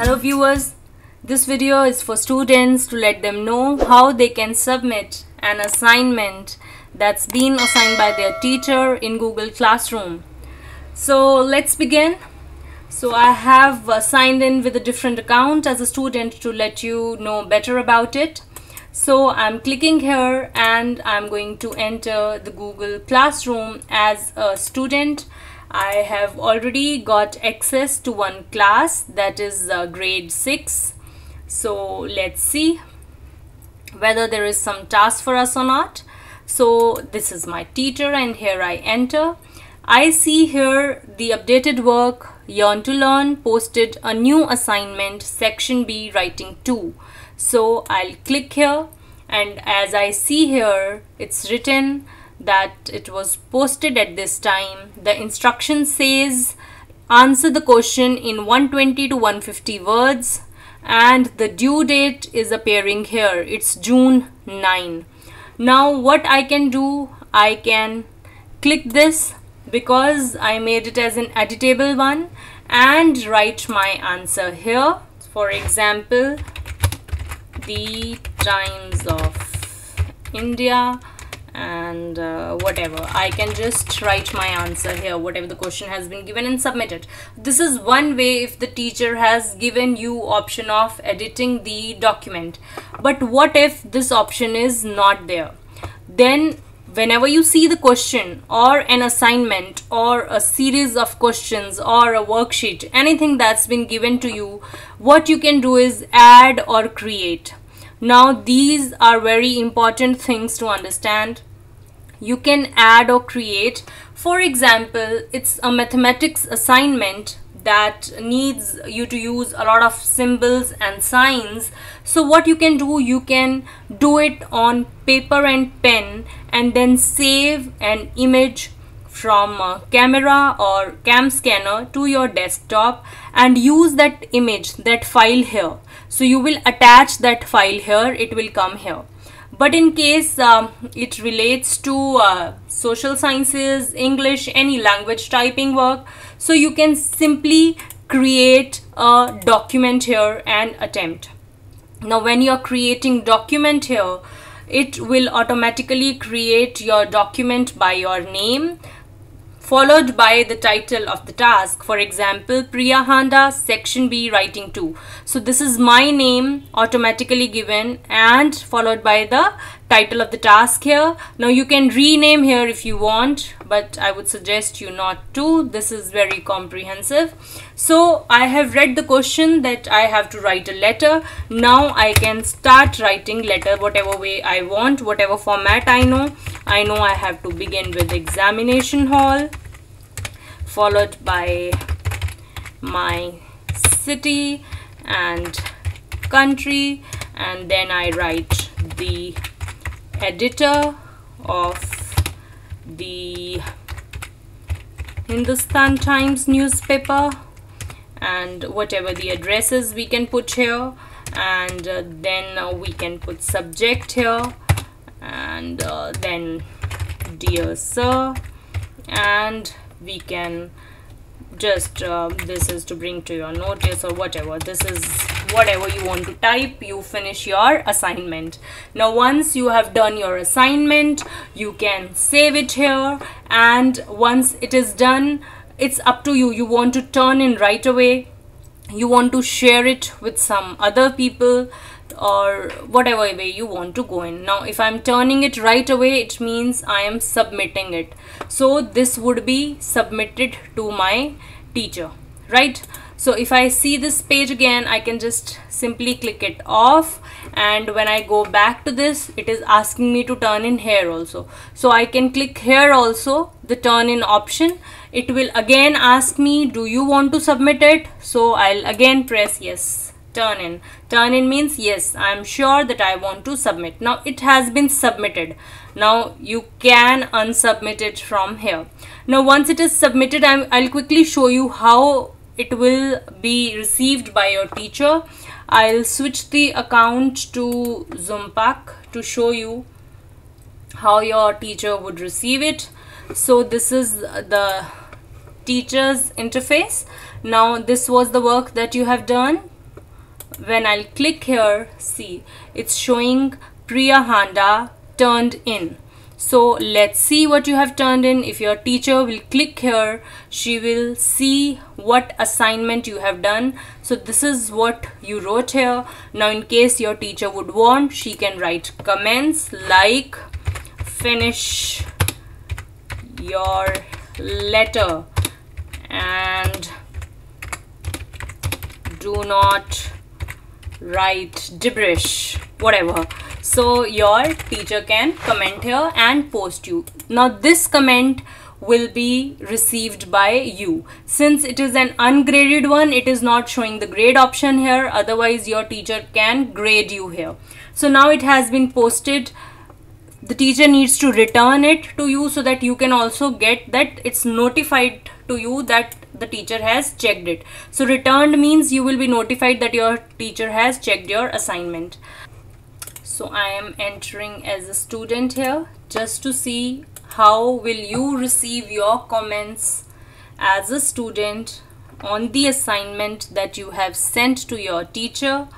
Hello viewers, this video is for students to let them know how they can submit an assignment that's been assigned by their teacher in Google Classroom. So let's begin. So I have signed in with a different account as a student to let you know better about it. So I'm clicking here and I'm going to enter the Google Classroom as a student. I have already got access to one class, that is grade 6. So let's see whether there is some task for us or not. So this is my teacher and here I enter. I see here the updated work Yearn to Learn posted a new assignment section B writing 2. So I'll click here and as I see here it's written that it was posted at this time. The instruction says answer the question in 120 to 150 words and the due date is appearing here. It's June 9. Now what I can do, I can click this because I made it as an editable one and write my answer here. For example, the Times of India and whatever. I can just write my answer here, whatever the question has been given, and submit it. This is one way if the teacher has given you option of editing the document. But what if this option is not there? Then whenever you see the question or an assignment or a series of questions or a worksheet, anything that's been given to you, what you can do is add or create. Now these are very important things to understand. You can add or create. For example, it's a mathematics assignment that needs you to use a lot of symbols and signs. So what you can do it on paper and pen and then save an image from a camera or cam scanner to your desktop and use that image, that file here. So you will attach that file here, it will come here. But in case it relates to social sciences, English, any language typing work, so you can simply create a document here and attempt. Now when you are creating document here, it will automatically create your document by your name followed by the title of the task. For example, Priya Handa, section B writing 2. So this is my name automatically given and followed by the title of the task here. Now you can rename here if you want, but I would suggest you not to. This is very comprehensive. So I have read the question that I have to write a letter. Now I can start writing letter whatever way I want, whatever format I know. I have to begin with examination hall, followed by my city and country, and then I write the editor of the Hindustan Times newspaper and whatever the addresses we can put here, and then we can put subject here and then dear sir, and we can just this is to bring to your notice or whatever. This is whatever you want to type. You finish your assignment. Now once you have done your assignment, you can save it here, and once it is done, it's up to you. You want to turn in right away, you want to share it with some other people, or whatever way you want to go in. Now if I'm turning it right away, it means I am submitting it. So this would be submitted to my teacher, right? So if I see this page again, I can just simply click it off, and when I go back to this, it is asking me to turn in here also. So I can click here also, the turn in option. It will again ask me, do you want to submit it? So I'll again press yes. Turn in. Turn in means yes, I am sure that I want to submit. Now it has been submitted. Now you can unsubmit it from here. Now once it is submitted, I'll quickly show you how it will be received by your teacher. I'll switch the account to Zoompak to show you how your teacher would receive it. So this is the teacher's interface. Now this was the work that you have done. when I'll click here, see, it's showing Priya Handa turned in. So let's see what you have turned in. If your teacher will click here, she will see what assignment you have done. So this is what you wrote here. Now in case your teacher would want, she can write comments like finish your letter and do not write gibberish, whatever. So your teacher can comment here and post you. Now this comment will be received by you. Since it is an ungraded one, it is not showing the grade option here. Otherwise your teacher can grade you here. So now it has been posted. The teacher needs to return it to you so that you can also get that it's notified to you that the teacher has checked it. So returned means you will be notified that your teacher has checked your assignment. So I am entering as a student here just to see how will you receive your comments as a student on the assignment that you have sent to your teacher.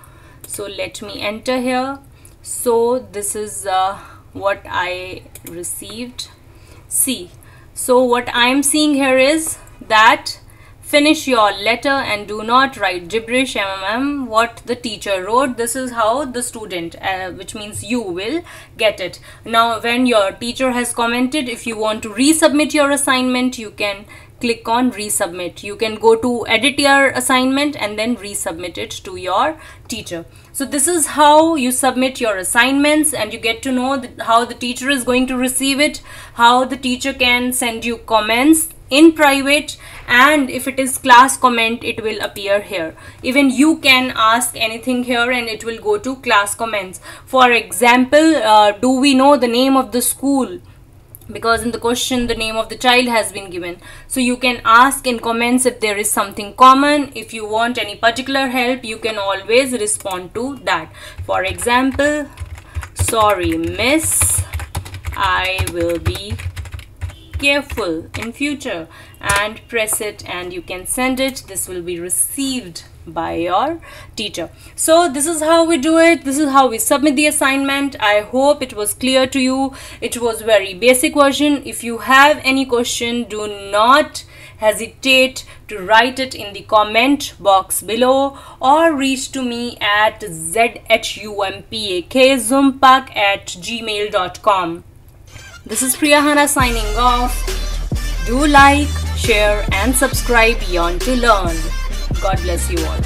So let me enter here. So this is what I received. See, so what I am seeing here is that finish your letter and do not write gibberish what the teacher wrote. This is how the student, which means you, will get it. Now when your teacher has commented, if you want to resubmit your assignment, you can click on resubmit. You can go to edit your assignment and then resubmit it to your teacher. So this is how you submit your assignments, and you get to know how the teacher is going to receive it, how the teacher can send you comments in private, and if it is class comment, it will appear here. Even you can ask anything here and it will go to class comments. For example, do we know the name of the school? Because in the question the name of the child has been given. So you can ask in comments if there is something common. If you want any particular help, you can always respond to that. For example, sorry miss, I will be careful in future, and press it and you can send it. This will be received by your teacher. So this is how we do it. This is how we submit the assignment. I hope it was clear to you. It was very basic version. If you have any question, do not hesitate to write it in the comment box below, or reach to me at zhumpakzumpak@gmail.com. This is Priya Handa signing off. Do like, share and subscribe Yawn to Learn. God bless you all.